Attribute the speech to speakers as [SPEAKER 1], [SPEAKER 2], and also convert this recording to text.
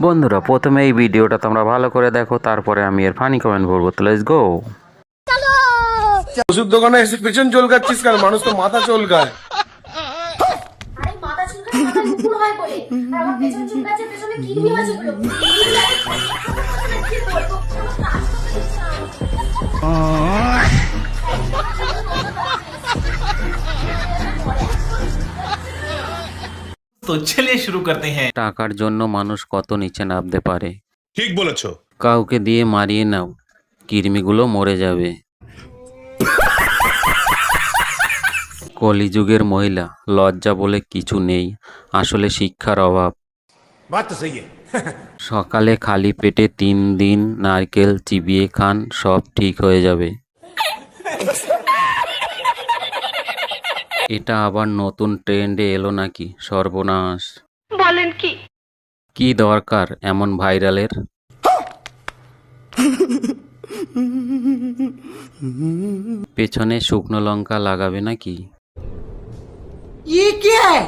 [SPEAKER 1] বন্ধুরা প্রথমে এই ভিডিওটা তোমরা ভালো করে দেখো, তারপরে আমি এর ফানি কমেন্ট বলবো। তো লেটস গো।
[SPEAKER 2] ওষুধ দোকানে এসে পেছন চুলকাচ্ছিস কেন? মানুষ তো মাথা চুলকায়।
[SPEAKER 3] আরে মাথা চুলকালে মাথা নুপুর হয় বলে, আর আমার পেছন চুলকাচ্ছে, পেছনে কিডনি আছে গুলো। কি বলবো, কোনো কাজ করতে দিচ্ছে না
[SPEAKER 4] तो चलिए शुरू करते हैं।
[SPEAKER 1] টাকার জন্য মানুষ কত নিচে নামতে পারে।
[SPEAKER 2] ঠিক বলেছো।
[SPEAKER 1] কাউকে দিয়ে মারিয়ে নাও, কৃমিগুলো মরে যাবে। কলিযুগের মহিলা, লজ্জা বলে কিছু নেই, আসলে শিক্ষার অভাব।
[SPEAKER 2] বাত তো সহি है।
[SPEAKER 1] সকালে খালি পেটে 3 দিন নারকেল চিবিয়ে খান, সব ঠিক হয়ে যাবে। এটা আবার নতুন ট্রেন্ডে এলো নাকি? সর্বনাশ,
[SPEAKER 5] বলেন কি?
[SPEAKER 1] কি দরকার এমন ভাইরালের? পেছনে শুকনো লঙ্কা লাগাবে নাকি?
[SPEAKER 6] ये क्या है?